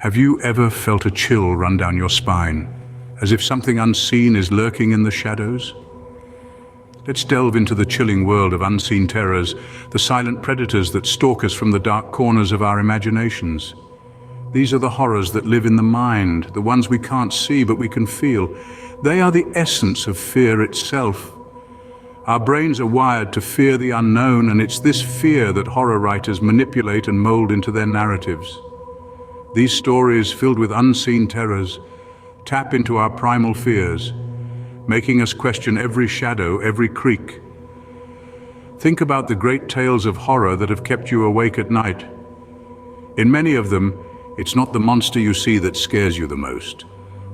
Have you ever felt a chill run down your spine, as if something unseen is lurking in the shadows? Let's delve into the chilling world of unseen terrors, the silent predators that stalk us from the dark corners of our imaginations. These are the horrors that live in the mind, the ones we can't see but we can feel. They are the essence of fear itself. Our brains are wired to fear the unknown, and it's this fear that horror writers manipulate and mold into their narratives. These stories, filled with unseen terrors, tap into our primal fears, making us question every shadow, every creak. Think about the great tales of horror that have kept you awake at night. In many of them, it's not the monster you see that scares you the most,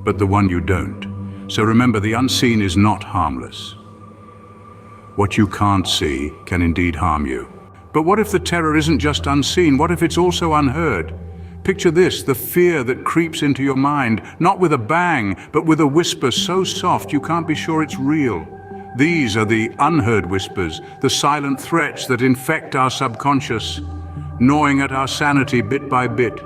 but the one you don't. So remember, the unseen is not harmless. What you can't see can indeed harm you. But what if the terror isn't just unseen? What if it's also unheard? Picture this, the fear that creeps into your mind, not with a bang, but with a whisper so soft you can't be sure it's real. These are the unheard whispers, the silent threats that infect our subconscious, gnawing at our sanity bit by bit.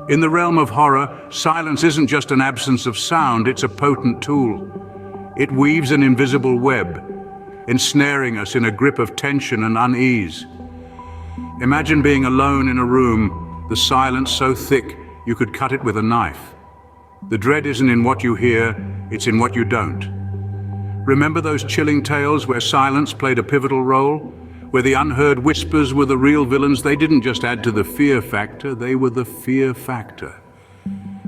In the realm of horror, silence isn't just an absence of sound, it's a potent tool. It weaves an invisible web, ensnaring us in a grip of tension and unease. Imagine being alone in a room, the silence so thick you could cut it with a knife. The dread isn't in what you hear, it's in what you don't. Remember those chilling tales where silence played a pivotal role? Where the unheard whispers were the real villains? They didn't just add to the fear factor, they were the fear factor.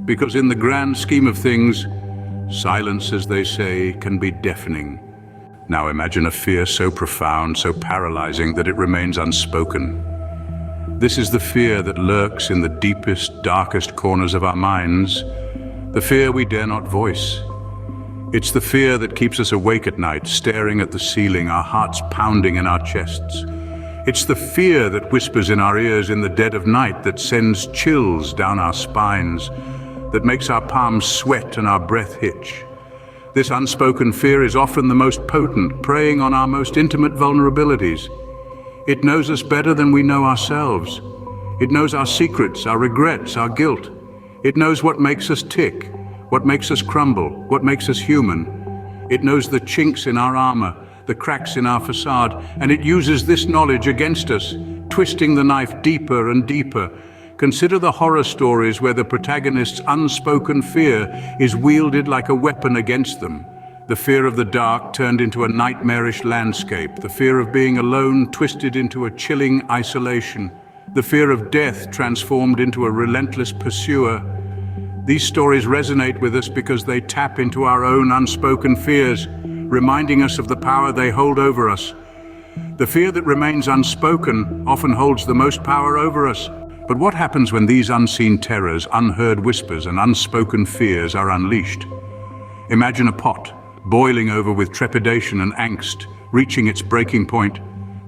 Because in the grand scheme of things, silence, as they say, can be deafening. Now imagine a fear so profound, so paralyzing that it remains unspoken. This is the fear that lurks in the deepest, darkest corners of our minds, the fear we dare not voice. It's the fear that keeps us awake at night, staring at the ceiling, our hearts pounding in our chests. It's the fear that whispers in our ears in the dead of night, that sends chills down our spines, that makes our palms sweat and our breath hitch. This unspoken fear is often the most potent, preying on our most intimate vulnerabilities. It knows us better than we know ourselves. It knows our secrets, our regrets, our guilt. It knows what makes us tick, what makes us crumble, what makes us human. It knows the chinks in our armor, the cracks in our facade, and it uses this knowledge against us, twisting the knife deeper and deeper. Consider the horror stories where the protagonist's unspoken fear is wielded like a weapon against them. The fear of the dark turned into a nightmarish landscape, the fear of being alone twisted into a chilling isolation, the fear of death transformed into a relentless pursuer. These stories resonate with us because they tap into our own unspoken fears, reminding us of the power they hold over us. The fear that remains unspoken often holds the most power over us. But what happens when these unseen terrors, unheard whispers, and unspoken fears are unleashed? Imagine a pot, boiling over with trepidation and angst, reaching its breaking point.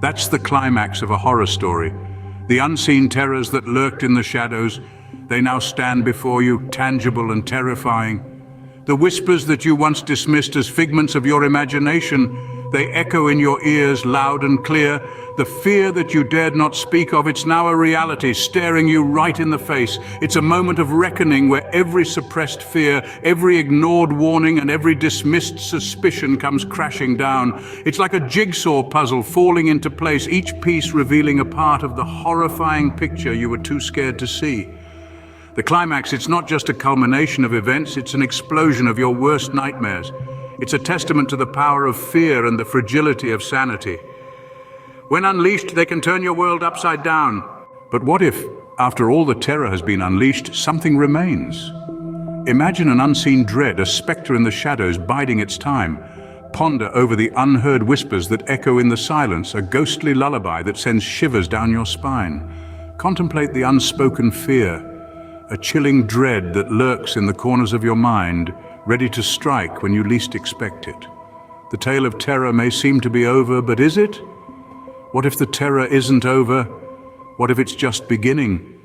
That's the climax of a horror story. The unseen terrors that lurked in the shadows, they now stand before you, tangible and terrifying. The whispers that you once dismissed as figments of your imagination, they echo in your ears loud and clear. The fear that you dared not speak of, it's now a reality, staring you right in the face. It's a moment of reckoning where every suppressed fear, every ignored warning, and every dismissed suspicion comes crashing down. It's like a jigsaw puzzle falling into place, each piece revealing a part of the horrifying picture you were too scared to see. The climax, it's not just a culmination of events, it's an explosion of your worst nightmares. It's a testament to the power of fear and the fragility of sanity. When unleashed, they can turn your world upside down. But what if, after all the terror has been unleashed, something remains? Imagine an unseen dread, a specter in the shadows biding its time. Ponder over the unheard whispers that echo in the silence, a ghostly lullaby that sends shivers down your spine. Contemplate the unspoken fear, a chilling dread that lurks in the corners of your mind, ready to strike when you least expect it. The tale of terror may seem to be over, but is it? What if the terror isn't over? What if it's just beginning?